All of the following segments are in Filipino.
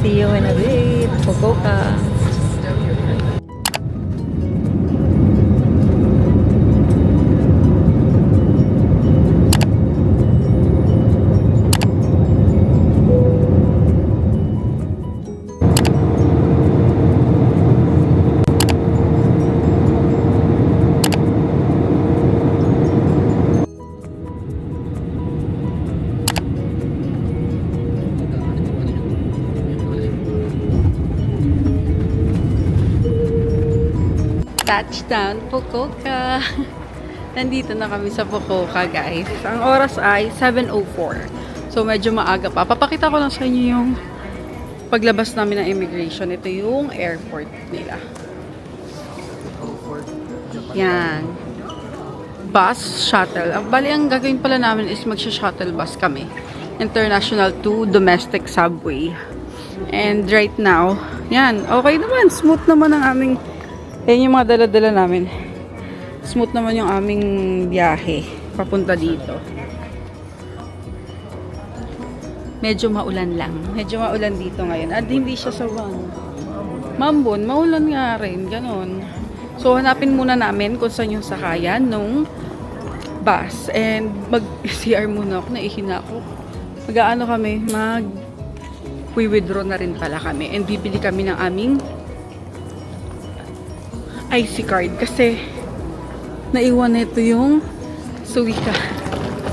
See you in a bit. Fukuoka. Touchdown, Fukuoka! Nandito na kami sa Fukuoka, guys. Ang oras ay 7:04. So, medyo maaga pa. Papakita ko lang sa inyo yung paglabas namin ng immigration. Ito yung airport nila. Yan. Bus, shuttle. Bali, ang gagawin pala namin is magsha-shuttle bus kami. International to domestic subway. And right now, yan. Okay naman. Smooth naman ang aming yan yung mga dala-dala namin. Smooth naman yung aming biyahe papunta dito. Medyo maulan lang. Medyo maulan dito ngayon. At hindi siya sa Mambon, maulan nga rin. Ganon. So, hanapin muna namin kung saan yung sakayan nung bus. And mag-CR muna ako. Naihina ako. Mag-aano kami? Mag-withdraw na rin pala kami. And bibili kami ng aming IC card kasi naiwan nito yung suwika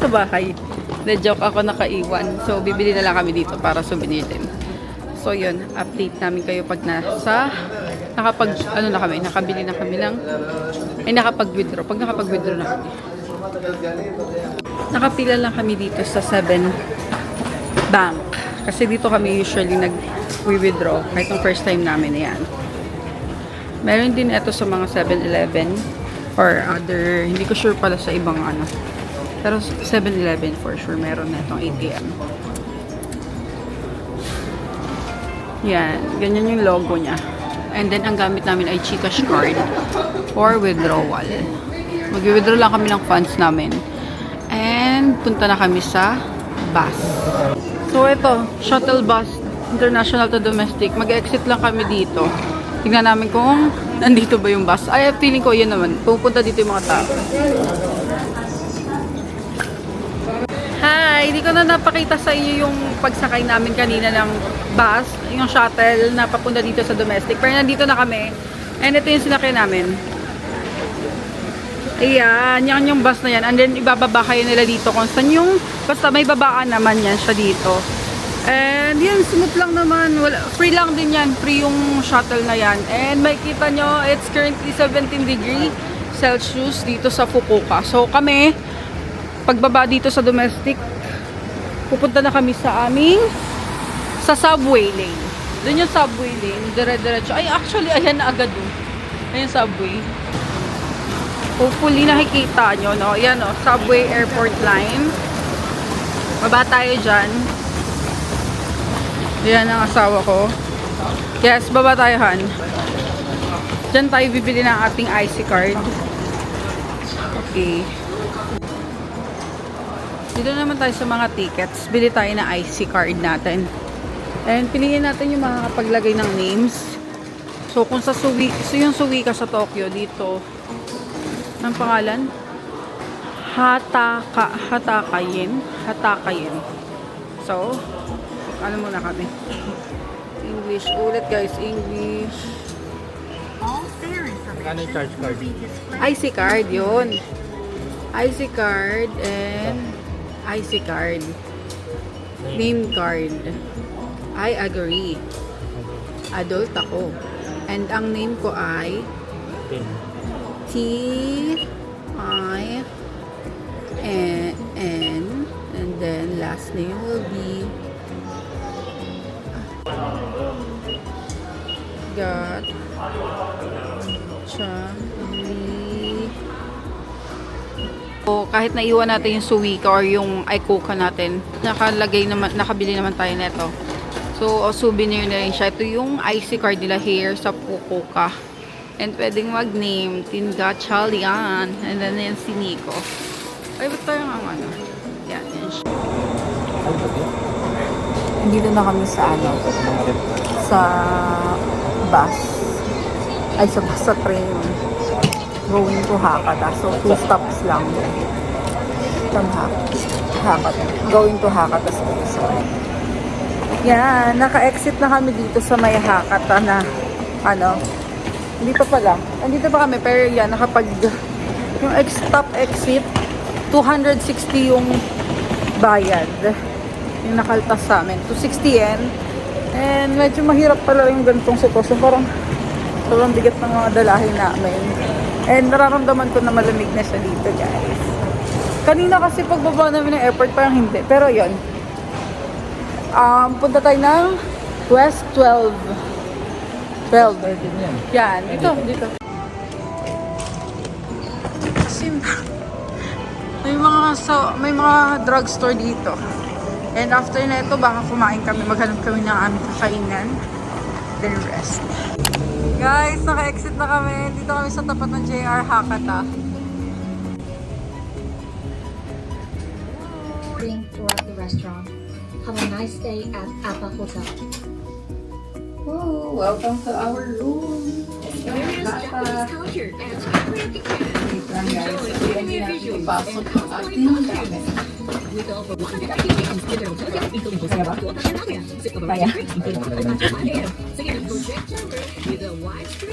sa bahay. The joke ako nakaiwan. So, bibili na lang kami dito para souvenir din. So, yun. Update namin kayo pag nakabili na kami ng nakapag-withdraw. Pag nakapag-withdraw na kami. Nakapila lang kami dito sa 7 Bank. Kasi dito kami usually nag-withdraw. Kahit yung first time namin na yan. Meron din ito sa mga 7-Eleven or other, hindi ko sure pala sa ibang ano. Pero 7-Eleven for sure meron na itong ATM. Yan, ganyan yung logo niya. And then ang gamit namin ay GCash card for withdrawal. Mag-withdraw lang kami ng funds namin. And punta na kami sa bus. So ito, shuttle bus, international to domestic. Mag-exit lang kami dito. Tingnan namin kung nandito ba yung bus. Ay, feeling ko yun naman. Pupunta dito yung mga tao. Hi! Hindi ko na napakita sa inyo yung pagsakay namin kanina ng bus. Yung shuttle na papunta dito sa domestic. Pero nandito na kami. And ito yung sinakay namin. Ayan. Yan yung bus na yan. And then ibababa kayo nila dito kung saan yung basta may babaan naman yan siya dito. And yan, smooth lang naman. Free lang din yan. Free yung shuttle na yan. And makikita nyo, it's currently 17 degree Celsius dito sa Fukuoka. So kami, pagbaba dito sa domestic, pupunta na kami sa subway lane. Doon yung subway lane, dire-diretso. Ay, actually, ayan na agad doon. Ayan subway. Hopefully nakikita nyo, no? Ayan, no? Subway airport line. Baba tayo dyan. Yan ang asawa ko. Yes, baba tayo, Han. Diyan tayo bibili ng ating IC card. Okay. Dito naman tayo sa mga tickets. Bili tayo ng IC card natin. And piliin natin yung makakapaglagay ng names. So, kung sa yung Suica sa Tokyo, dito. Ang pangalan? Hatakayen. So, ano muna kami? English. Ulit guys, English. Ano yung charge card? IC card, yun. IC card and IC card. Name card. I agree. Adult ako. And ang name ko ay T-I-N. And then last name will be Charlie. So, kahit naiwan natin yung Suica or yung Icoca natin, nakabili naman tayo nito. So, souvenir na rin siya. Ito yung IC card nila here sa Fukuoka. And pwedeng mag-name, Tinga Chalian. And then yan si Nico. Ay, ba't tayo nga ano? Yan siya. Dito na kami sa sa bus. Ay, sa train. Going to Hakata. So, 2 stops lang. From Hakata. Going to Hakata Station. Yan, naka-exit na kami dito sa may Hakata na hindi pa pala. Andito pa kami, pero yan, yung stop exit, 260 yung bayad. Yung nakaltas sa amin. 260 yen. And medyo mahirap pala yung ganitong sitwasyon. Parang sobrang bigat ng mga dalahin namin. And nararamdaman ko na malamig na siya dito, guys. Kanina kasi pagbaba namin ng airport, parang hindi. Pero yon. Punta tayo ng West 12. Yan, dito. May mga drugstore dito. And after na ito, baka kumain kami, maghanap kami ng aming kakainan. Then rest. Guys, naka-exit na kami. Dito kami sa tapat ng JR Hakata. Throughout the restaurant. Have a nice day at Appa Hotel. Oh, welcome to our room.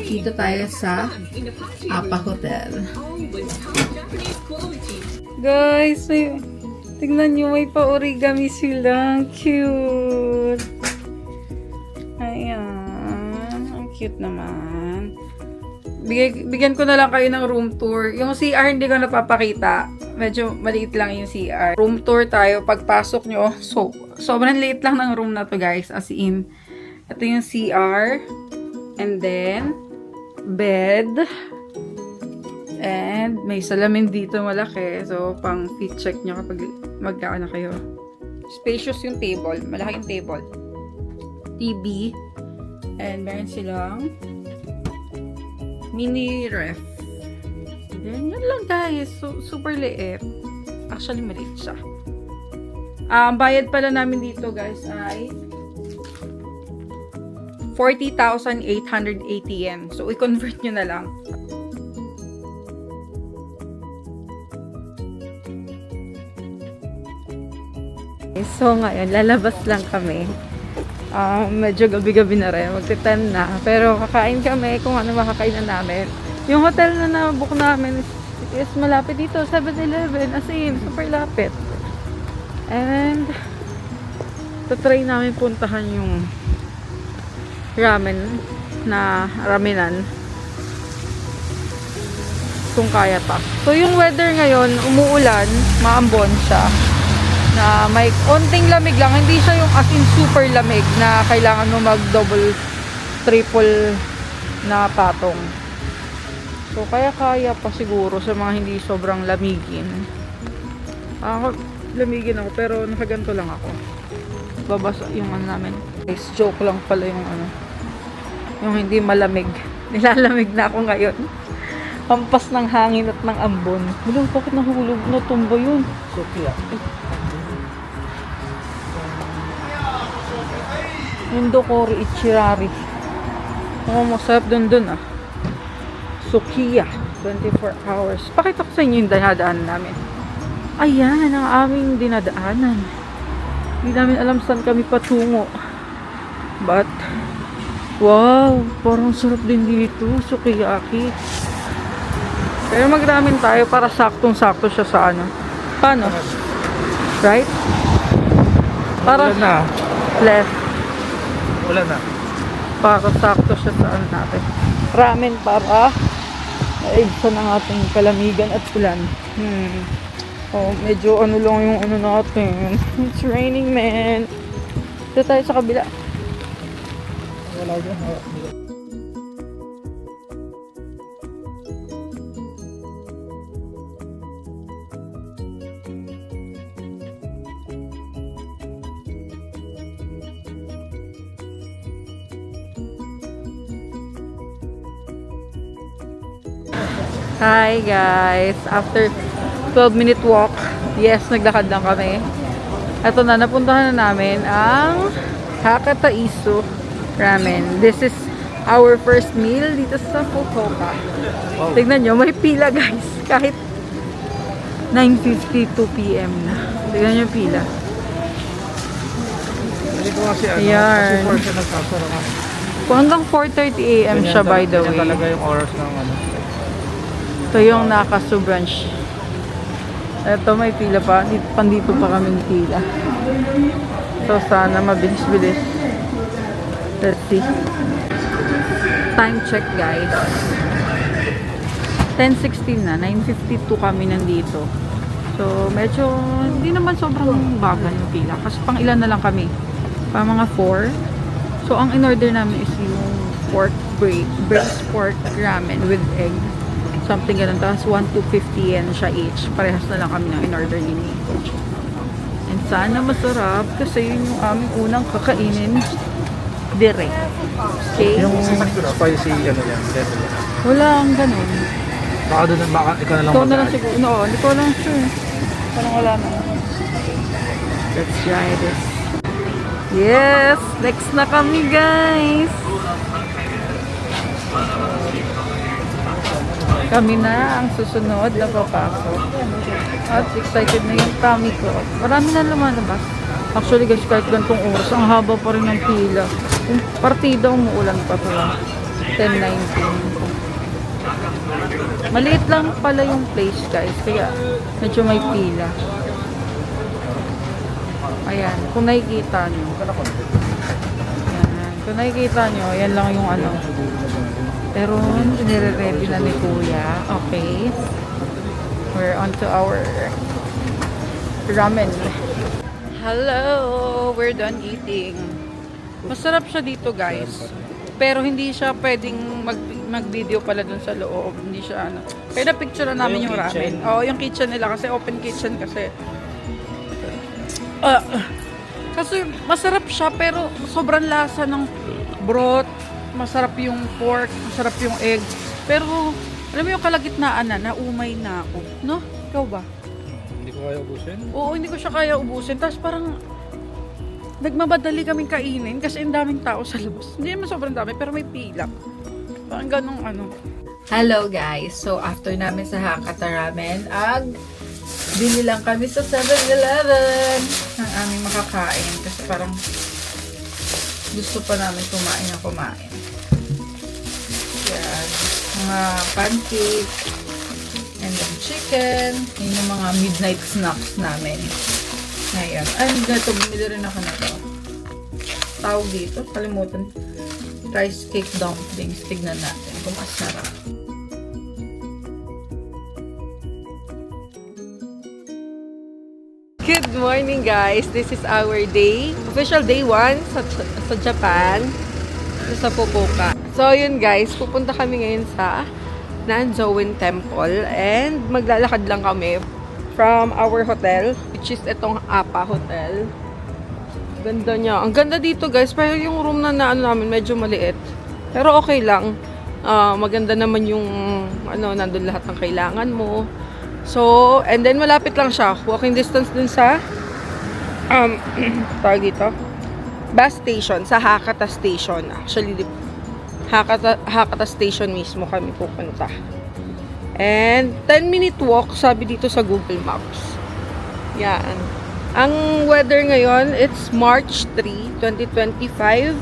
Dito tayo sa Appa Hotel. Guys, tignan nyo, may pa-origami silang. Cute. Ayan. Ang cute naman. Bigyan ko na lang kayo ng room tour. Yung CR hindi ko napapakita. Medyo maliit lang yung CR. Room tour tayo. Pagpasok nyo, sobrang liit lang ng room na to, guys. As in, ito yung CR. And then, bed. And may salamin dito malaki. So, pang fit check nyo kapag magkano kayo. Spacious yung table. Malaki yung table. TV. And meron silang mini ref. Then, yun lang guys. So, super liit. Actually, maliit siya. Bayad pala namin dito guys ay 40,880 yen. So, i-convert nyo na lang. So, ngayon, lalabas lang kami. Medyo gabi-gabi na rin. Magtitan na. Pero kakain kami kung ano makakainan namin. Yung hotel na na-book namin is malapit dito. 7-Eleven. As in, super lapit. And, tatry namin puntahan yung ramenan. Kung kaya pa. So, yung weather ngayon, umuulan. Maambon siya. Na may onting lamig lang, hindi siya yung as in super lamig na kailangan mo mag double, triple na patong. So, kaya pa siguro sa mga hindi sobrang lamigin. Lamigin ako, pero nakaganto lang ako. Babasa yung namin. Guys, joke lang pala yung yung hindi malamig. Nilalamig na ako ngayon. Pampas ng hangin at ng ambon. Wala, bakit nahulog? Natumba yun. Sophia. Yundokori Ichirari. Masarap dun Sukiya. 24 hours. Pakita ko sa inyo yung dinadaanan namin. Ayan, ang aming dinadaanan. Hindi namin alam saan kami patungo. But, wow, parang sarap din dito. Sukiyaki. Pero magramin tayo para saktong-sakto siya sa Paano? Right? Para na. Left. Wala na. Para sakto siya sa natin. Ramen para maibsan ang ating kalamigan at ulan. Oh, medyo lang yung natin. It's raining, man. Dito tayo sa kabila. Wala dyan. Hi guys! After 12-minute walk, yes, naglakad lang kami. Eto na, napuntahan na namin ang Hakataiso Ramen. This is our first meal dito sa Fukuoka. Wow. Tignan nyo, may pila guys. Kahit 9:52 PM na. Tignan nyo yung pila. Hindi ko kasi ano, Ayan. kasi for siya nagsasara ka. Hanggang 4:30 AM siya by the Ganyan way. talaga yung oras ng ano. Ito yung Nakasu branch. Ito may pila pa. Pandito pa kaming pila. So sana mabilis-bilis. Let's see. Time check guys. 10:16 na. 9:52 kami nandito. So medyo hindi naman sobrang bagal yung pila. Kasi pang ilan na lang kami. Pang mga 4. So ang in-order namin is yung pork braised pork ramen with egg. Something ganun. Tapos 1,250 yen siya each. Parehas na lang kami ng in-order ni Nico. And sana masarap kasi yun yung aming unang kakainin direct. Okay? Yung spicy ano yan. Wala ang ganun. Baka doon, baka ikaw na lang Ikaw na lang mag-add. siguro. No, hindi ko lang sure. Parang wala na. Let's try this. Yes! Next na kami guys! Kami na ang susunod na papasok. At excited na yung tummy ko. Marami na lumalabas. Actually guys, kahit gantong oras, ang haba pa rin ng pila. Yung partida, umuulan pa to. 10:19. Maliit lang pala yung place guys, kaya medyo may pila. Ayan, kung nakikita nyo. Ayan, kung nakikita nyo, ayan lang yung ano. Pero nire-ready na ni Kuya. Okay. We're on to our ramen. Hello! We're done eating. Masarap siya dito guys. Pero hindi siya pwedeng mag-video pala dun sa loob. Hindi siya ano. Kaya na-picture na namin yung ramen. Oo, yung kitchen nila kasi open kitchen kasi. Kasi masarap siya pero sobrang lasa ng broth. Masarap yung pork, masarap yung egg. Pero alam mo yung kalagitnaan na, naumay na ako. No? Ikaw ba? Hindi ko kaya ubusin. Oo, hindi ko siya kaya ubusin. Tapos parang nagmamadali kaming kainin kasi ang daming tao sa labas. Hindi naman sobrang dami, pero may pila. Parang ganong ano. Hello guys! So after namin sa Hakata Ramen, bili lang kami sa 7-Eleven ng aming makakain. Kasi parang gusto pa namin kumain. Yan. Mga pancake. And then chicken. Yun yung mga midnight snacks namin. Ngayon. Ay, ganito. Bumili rin ako na to. Tawag dito. Kalimutan. Rice cake dumplings. Tignan natin kung masarap. Good morning guys! This is our day. Official day 1 sa Japan. Sa Fukuoka. So yun guys, pupunta kami ngayon sa Nanzowen Temple. And maglalakad lang kami from our hotel, which is itong Appa Hotel. Ganda niya. Ang ganda dito guys, pero yung room na ano namin medyo maliit. Pero okay lang. Maganda naman yung nandun lahat ng kailangan mo. So, and then malapit lang siya. Walking distance dun sa tawag dito, bus station, sa Hakata Station. Actually, Hakata Station mismo kami pupunta. And 10-minute walk, sabi dito sa Google Maps. Yan. Ang weather ngayon, it's March 3, 2025.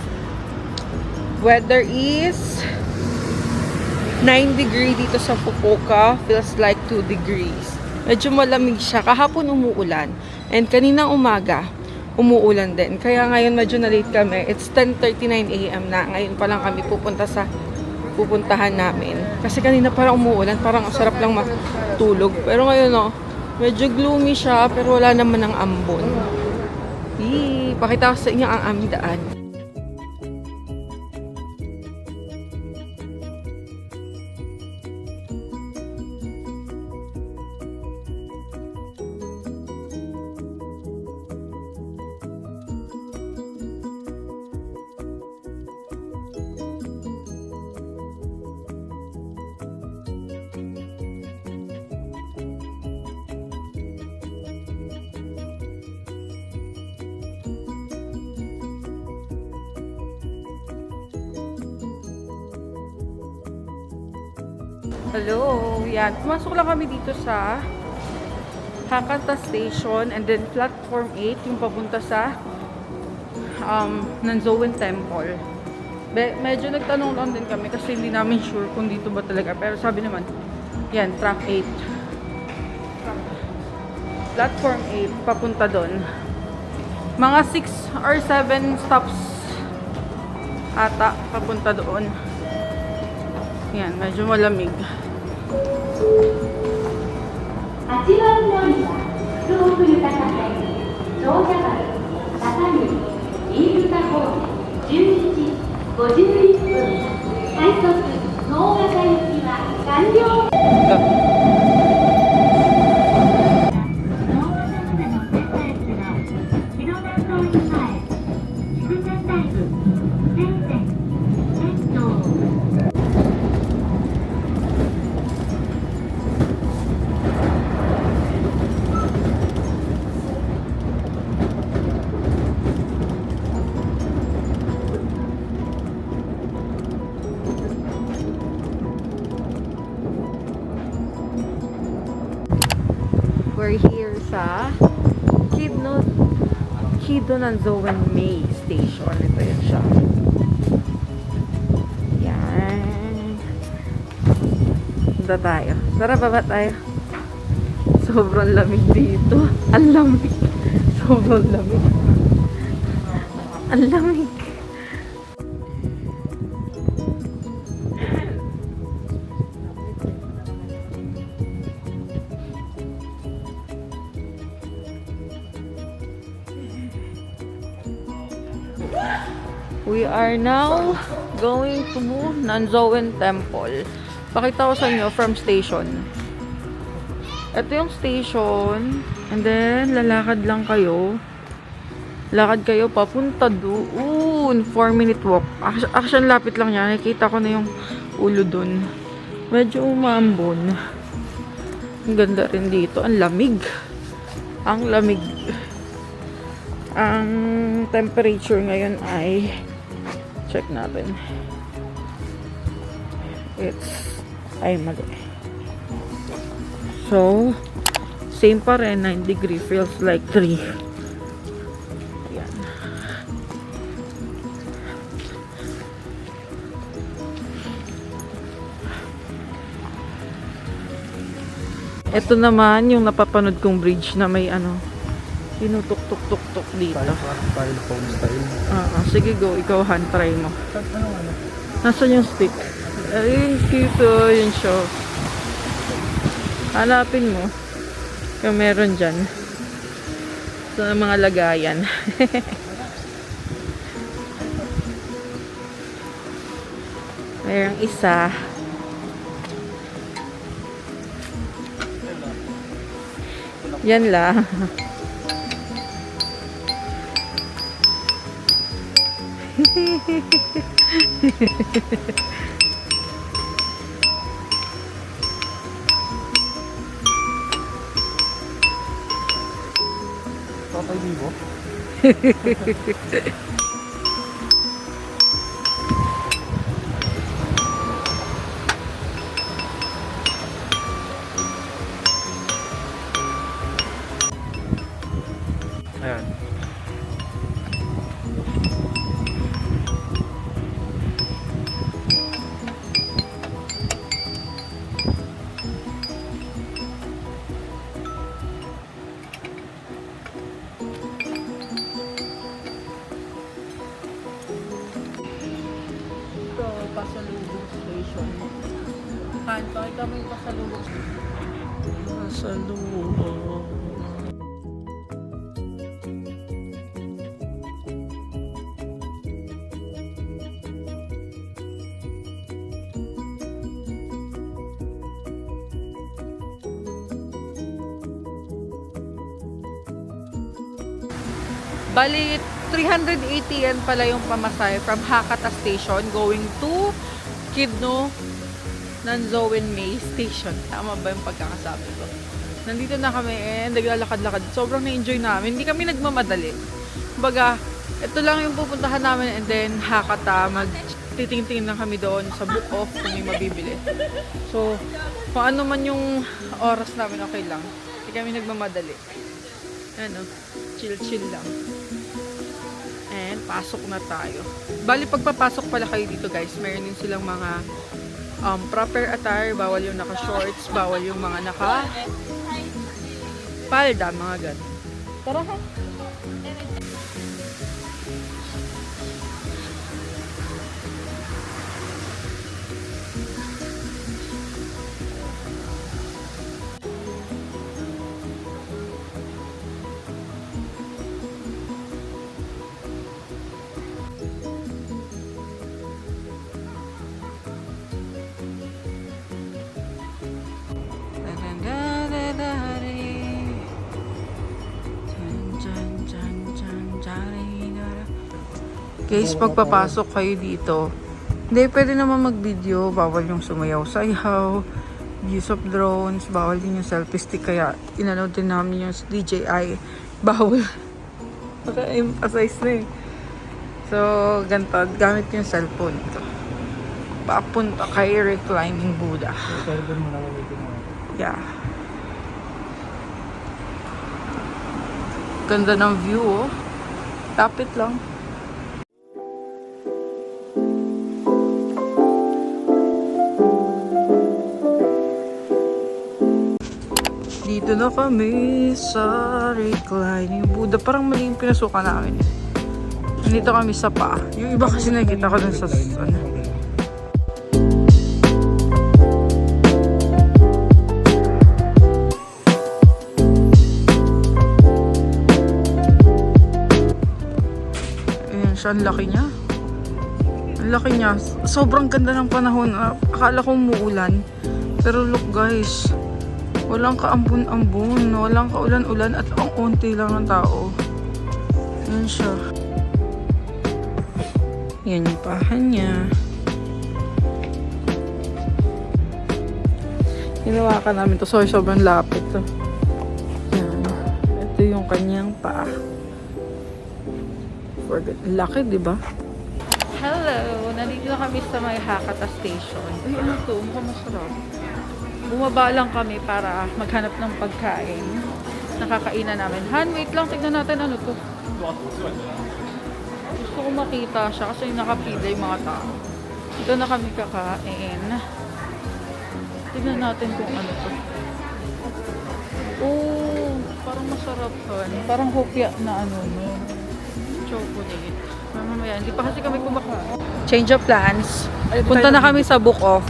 Weather is 9 degree dito sa Fukuoka. Feels like 2 degrees. Medyo malamig siya. Kahapon umuulan. And kaninang umaga, umuulan din. Kaya ngayon medyo na-late kami. It's 10:39 AM na. Ngayon pa lang kami pupunta sa pupuntahan namin. Kasi kanina parang umuulan. Parang ang sarap lang matulog. Pero ngayon medyo gloomy siya. Pero wala naman ng ambon. Pakita ko sa inyo ang aming daan. Hello. Yan. Pumasok lang kami dito sa Hakata Station and then platform 8 yung papunta sa Nanzowen Temple. Medyo nagtanong lang din kami kasi hindi namin sure kung dito ba talaga. Pero sabi naman, yan, track 8. Platform 8, papunta doon. Mga 6 or 7 stops ata papunta doon. Yan, medyo malamig. 8番乗りは福奥豊か線長者丸片桐飯塚方面11時51分快速能形行きは完了。能形までの電車列が広南通り前筑前大部全線鉄道 We're here sa Kido Nanzowen May Station. Ito yun siya. Yan. Punta tayo. Tara, baba tayo. Sobrang lamig dito. Ang lamig. Sobrang lamig. Ang lamig. We are now going to Nanzowen Temple. Pakita ko sa inyo from station. Ito yung station. And then, lalakad lang kayo. Lakad kayo papunta doon. 4-minute walk. Action lapit lang yan. Nakikita ko na yung ulo doon. Medyo umambon. Ang ganda rin dito. Ang lamig. Ang lamig. Ang temperature ngayon ay check natin. Mali. So, same pa rin. 9 degree. Feels like 3. Ayan. Ito naman yung napapanood kong bridge na may tinutuk-tuk-tuk-tuk dito. Style, phone style. Sige, go. Ikaw, hand try mo. Anong ano? Nasaan yung stick? Ay, cute. Yun siya. Hanapin mo. Kung meron dyan. Sa mga lagayan. Mayroong isa. Yan lang. Tatay Vivo? Ayan. Ito, Pasalubong Station. Kanto, ito may Pasalubong Station. Pasalubong. Bali, 380 yan pala yung pamasahe from Hakata Station going to Kidno Nanzowen May Station. Tama ba yung pagkakasabi ko? Nandito na kami and naglalakad-lakad. Sobrang na-enjoy namin. Hindi kami nagmamadali. Kumbaga, ito lang yung pupuntahan namin and then Hakata, titingin lang kami doon sa book off kung may mabibili. So, kung ano man yung oras namin, okay lang. Hindi kami nagmamadali. Ano, chill-chill lang. And, pasok na tayo. Bali, pagpapasok pala kayo dito guys, mayroon din silang mga proper attire. Bawal yung naka-shorts, bawal yung mga naka-palda, mga ganun. Tara ha. Guys, pagpapasok kayo dito, hindi, pwede naman mag-video. Bawal yung sumayaw-sayaw, use of drones, bawal din yung selfie stick. Kaya, inano din namin yung DJI. Bawal. Naka-emphasize na eh. So, ganito, gamit yung cellphone ko. Papunta kay reclining Buddha. Cellphone mo na gamitin mo. Yeah. Ganda ng view, oh. Tapit lang. Dito na kami sa reclining Buddha. Parang mali yung pinasukan namin. Nandito kami sa pa. Yung iba kasi nakita ko dun sa ano. Ayan siya, ang laki niya. Ang laki niya. Sobrang ganda ng panahon. Akala ko umuulan. Pero look guys. Walang kaambon-ambon, walang kaulan-ulan at ang unti lang ng tao. Yan siya. Yan yung pahan niya. Hinawakan namin to. Sorry, sobrang lapit to. Yan. Ito yung kanyang paa. Laki, di ba? Hello! Nandito na kami sa may Hakata Station. Ay, ano to? Mukhang masarap. Bumaba lang kami para maghanap ng pagkain. Nakakainan namin. Han, wait lang. Tignan natin ano to. Gusto ko makita siya kasi nakapila yung mga tao. Ito na kami kakain. Tignan natin kung ano to. Oh, parang masarap Han. Parang hopya na ano no. Chocolate. Mamaya, hindi pa kasi kami kumakain. Change of plans. Punta na kami sa book off.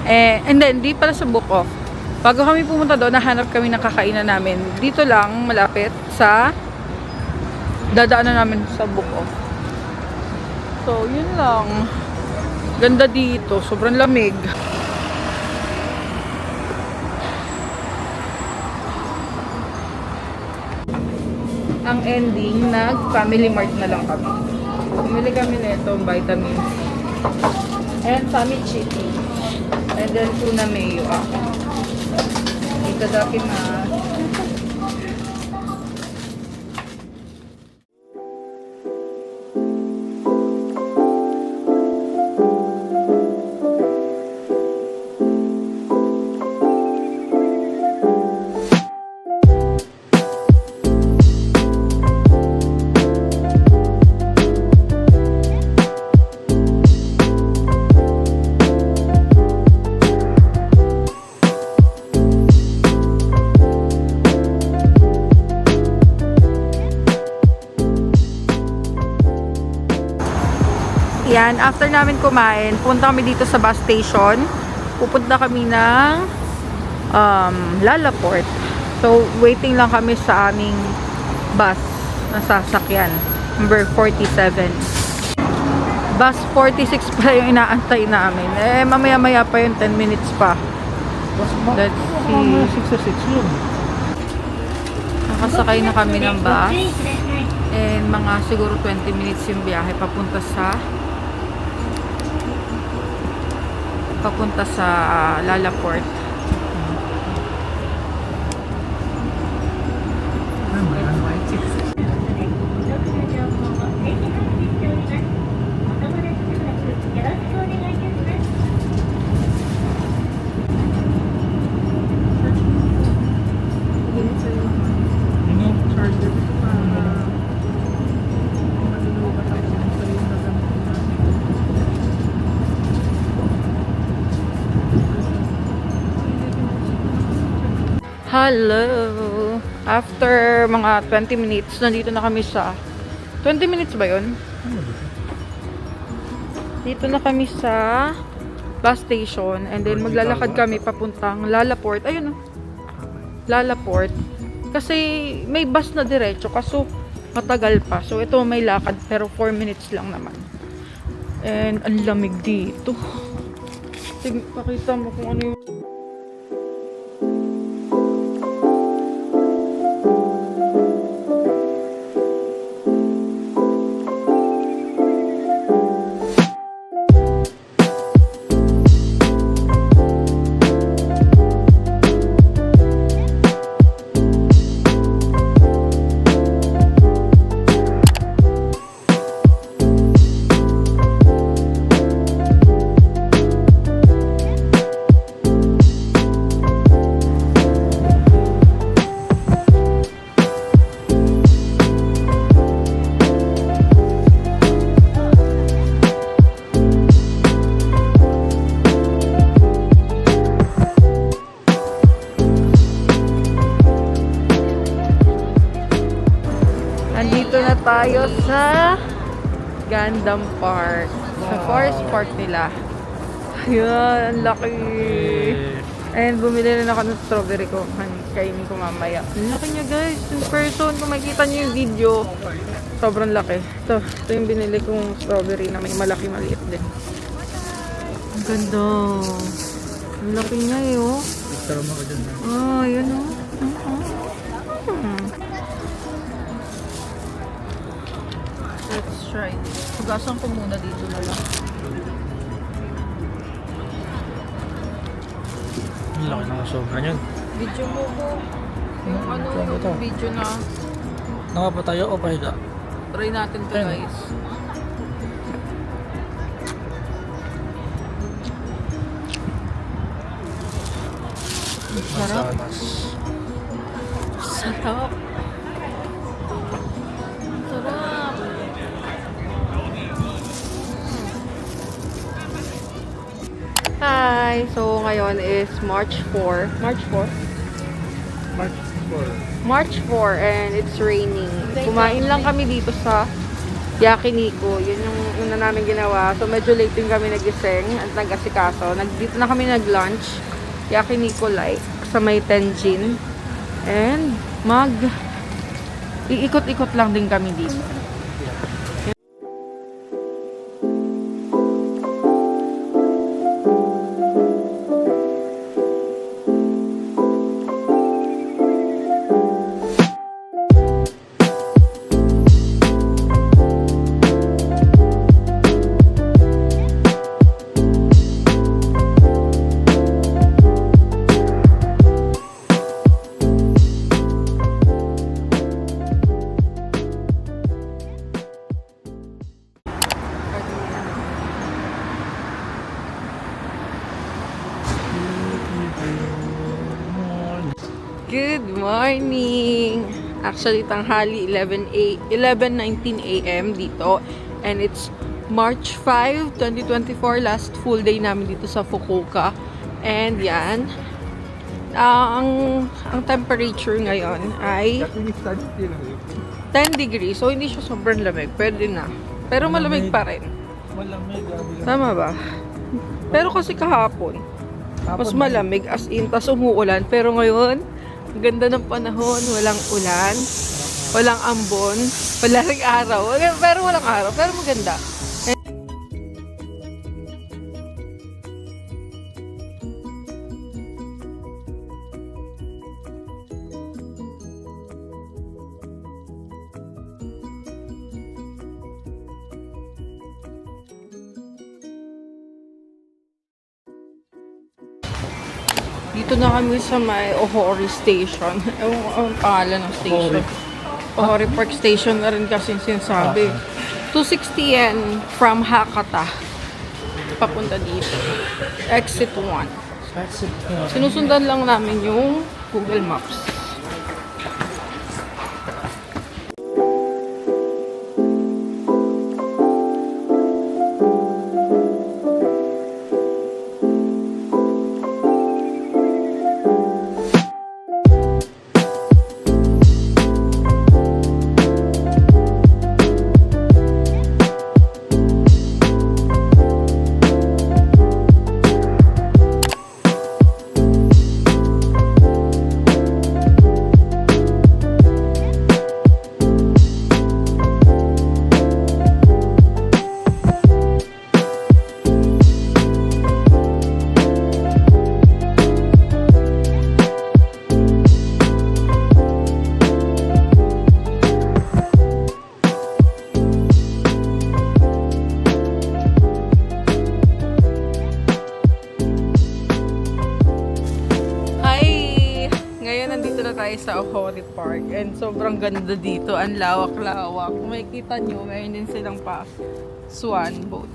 And then, hindi pala sa book off. Bago kami pumunta doon, nahanap kami ng kakainan namin. Dito lang, malapit sa dadaanan namin sa book off. So, yun lang. Ganda dito. Sobrang lamig. Ang ending, nag-Family Mart na lang kami. Bumili kami nito, vitamins. And Family Chicken. And then tuna mayo. Itadakimasu. Yan, after namin kumain, punta kami dito sa bus station. Pupunta kami ng Lalaport. So, waiting lang kami sa aming bus na sasakyan. Number 47. Bus 46 pa yung inaantay namin. Eh, mamaya-maya pa yung 10 minutes pa. Let's see. 6 yun. Nakasakay na kami ng bus. And mga siguro 20 minutes yung biyahe papunta sa Lalaport. Hello! After mga 20 minutes, nandito na kami sa... 20 minutes ba yun? Dito na kami sa bus station. And then maglalakad kami papuntang Lalaport. Ayun o. Lalaport. Kasi may bus na diretso. Kaso matagal pa. So ito may lakad. Pero 4 minutes lang naman. And ang lamig dito. Pakita mo kung ano yung... Nandito na tayo sa Gandam Park. Sa Forest Park nila. Ayan, laki. And bumili rin ako ng strawberry ko. Kainin ko mamaya. Ang laki niya guys. In person, kung makikita niyo yung video, sobrang laki. Ito yung binili kong strawberry na may malaki maliit din. Ang ganda. Ang laki niya eh oh. Picture mo ka dyan. Oh, yun oh. Let's try this. Hugasan ko muna dito na lang. Ang laki ng sobra niyan. Video mo ko. Yung ano, Ano to? yung video na. Nakapatayo o pahiga? Try natin to Ayun. guys. Sarap. Masanas. Sarap. Sarap. Hi! So, ngayon is March 4. March 4? March 4. March 4 and it's raining. Kumain lang kami dito sa Yakiniku. Yun yung una namin ginawa. So, medyo late din kami nagising at nag-asikaso. Dito na kami nag-lunch. Yakiniku like sa may Tenjin. And iikot-ikot lang din kami dito. Good morning! Actually, tanghali, 11:19 a.m. dito. And it's March 5, 2024. Last full day namin dito sa Fukuoka. And yan. Ang temperature ngayon ay 10 degrees. So, hindi siya sobrang lamig. Pwede na. Pero malamig pa rin. Malamig. Tama ba? Pero kasi kahapon, mas malamig as in, tas umuulan. Pero ngayon, ang ganda ng panahon, walang ulan, walang ambon, wala ring araw. Pero walang araw, pero maganda. Dito na kami sa may Ohori Station. Ewan ko ang pangalan ng station. Ohori Park Station na rin kasi sinasabi. 260 yen from Hakata. Papunta dito. Exit 1. Sinusundan lang namin yung Google Maps. tayo sa Ohori Park. And sobrang ganda dito. Ang lawak-lawak. Kung makikita nyo, mayroon din silang pa swan boat.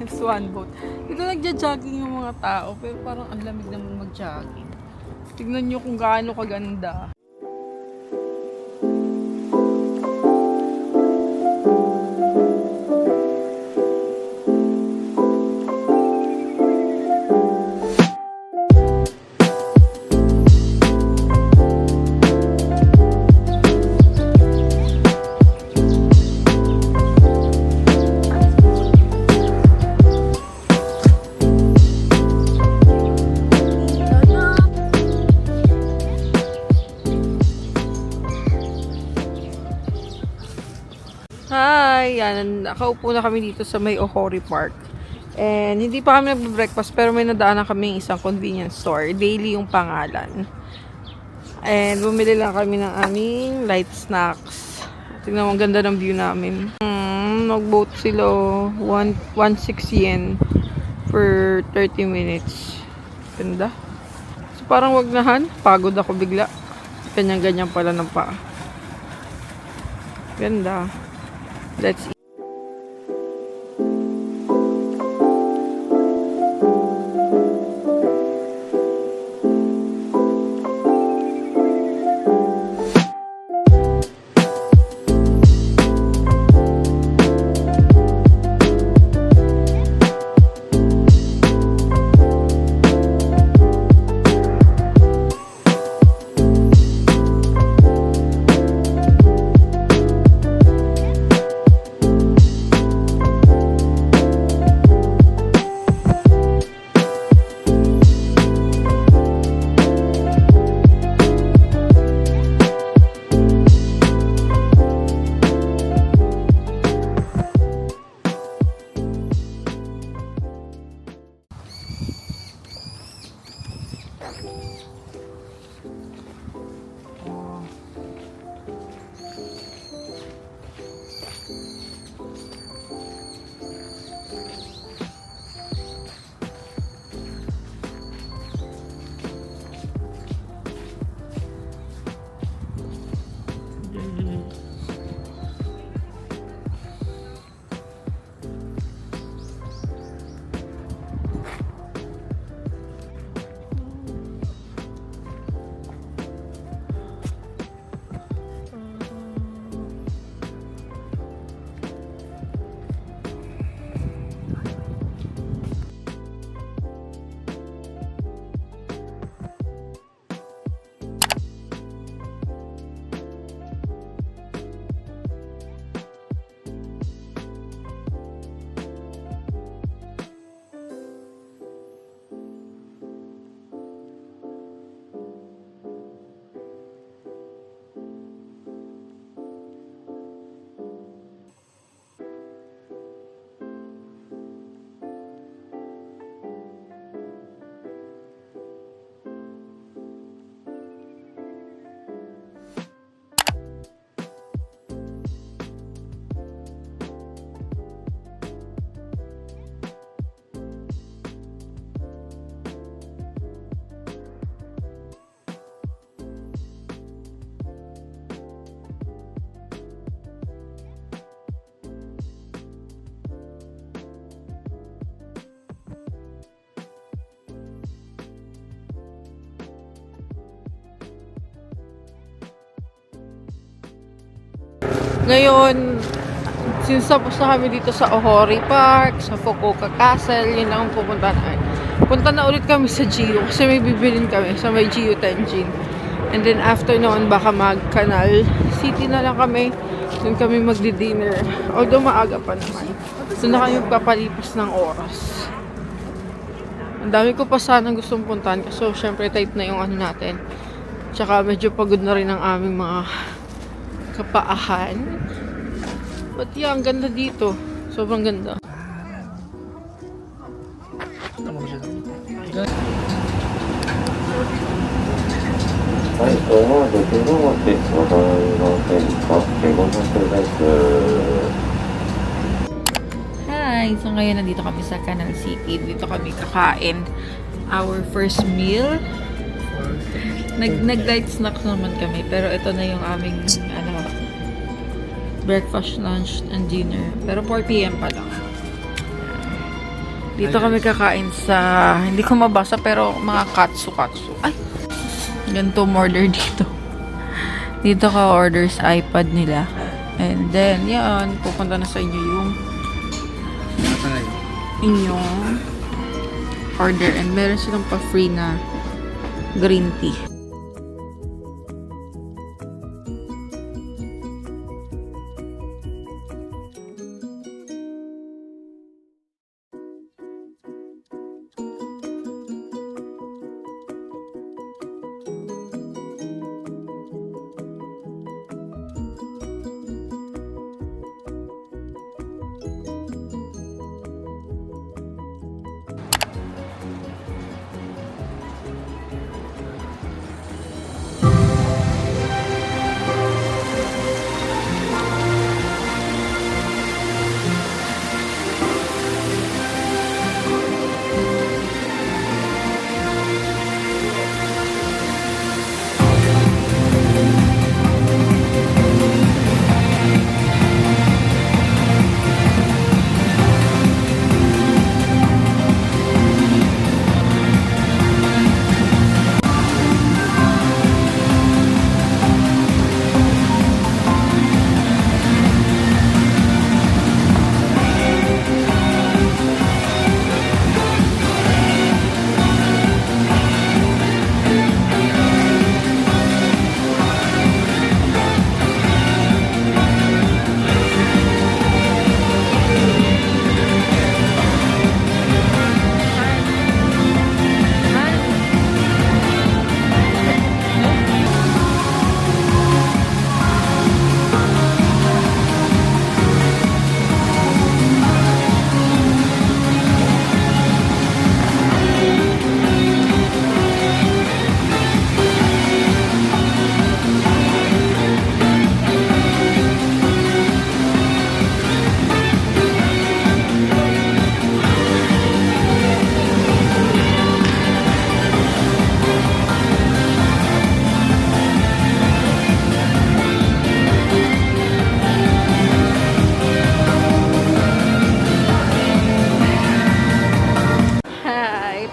Swan boat. Dito nagja-jogging yung mga tao. Pero parang ang lamig naman mag-jogging. Tignan nyo kung gaano kaganda. Hi! Yan, nakaupo na kami dito sa may Ohori Park. And hindi pa kami nagbe-breakfast pero may nadaanan kami isang convenience store. Daily yung pangalan. And bumili lang kami ng aming light snacks. Tingnan mo, ang ganda ng view namin. Nag-boat sila 1.6 yen for 30 minutes. Ganda. So parang wag nahan. Pagod ako bigla. Ganyan-ganyan pala ng paa. Ganda. Let's eat. Ngayon, since tapos na kami dito sa Ohori Park, sa Fukuoka Castle, yun lang ang pupunta namin. Punta na ulit kami sa Gio kasi may bibilin kami sa may Gio Tenjin. And then after noon, baka mag-Canal City na lang kami. Doon kami magdi-dinner. Although maaga pa naman. Doon na kami papalipas ng oras. Ang dami ko pa sanang gustong puntahan kasi syempre tight na yung ano natin. Tsaka medyo pagod na rin ang aming mga kapaahan. But yeah, ang ganda dito. Sobrang ganda. Hi! So ngayon nandito kami sa Canal City. Dito kami kakain our first meal. Nag-light snacks naman kami, pero ito na yung aming, breakfast, lunch, and dinner. Pero 4 p.m. pa lang. Dito kami kakain sa, hindi ko mabasa, pero mga katsu. Ay! Ganito order dito. Dito ka order sa iPad nila. And then, yan, pupunta na sa inyo yung inyong order. And meron silang pa-free na green tea.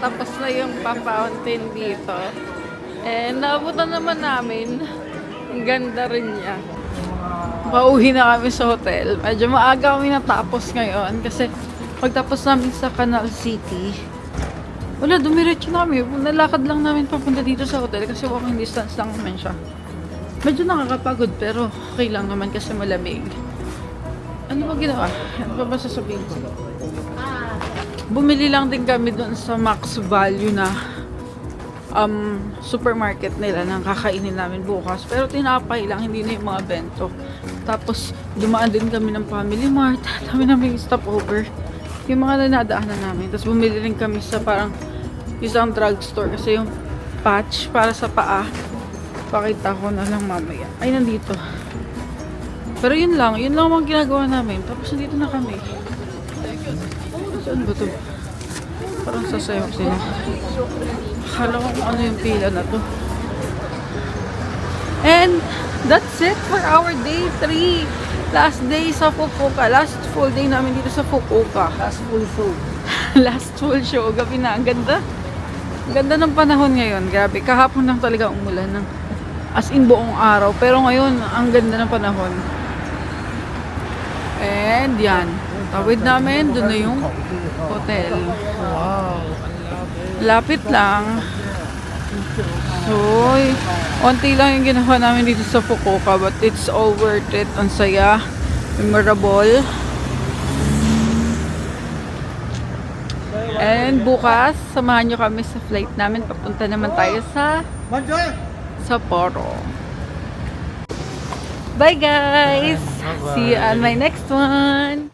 Tapos na yung pa-fountain dito. And naabutan naman namin. Ang ganda rin niya. Pauwi na kami sa hotel. Medyo maaga kami natapos ngayon. Kasi pagtapos namin sa Canal City, wala, dumiretso na kami. Nalakad lang namin papunta dito sa hotel kasi walking distance lang naman siya. Medyo nakakapagod pero okay lang naman kasi malamig. Ano ba ginawa? Ano ba sasabihin ko? Bumili lang din kami doon sa Max Value na supermarket nila ng kakainin namin bukas. Pero tinapay lang, hindi na yung mga bento. Tapos dumaan din kami ng Family Mart. Dami namin stopover. Yung mga nanadaanan namin. Tapos bumili rin kami sa parang isang drugstore kasi yung patch para sa paa. Pakita ko na lang mamaya. Ay, nandito. Pero yun lang ang ginagawa namin. Tapos nandito na kami. Saan ba to? Parang sasayaw sila. Akala ko kung ano yung pila na to. And that's it for our day 3. Last day sa Fukuoka. Last full day namin dito sa Fukuoka. Last full show. Last full show. Gabi na. Ang ganda. Ang ganda ng panahon ngayon. Grabe. Kahapon lang talaga umulan ng as in buong araw. Pero ngayon, ang ganda ng panahon. And yan. Tawid namin. Doon na yung hotel. Wow. Lapit lang. So, onti lang yung ginawa namin dito sa Fukuoka. But it's all worth it. Ang saya. Memorable. And bukas, samahan nyo kami sa flight namin. Papunta naman tayo sa Sapporo. Bye guys! See you on my next one!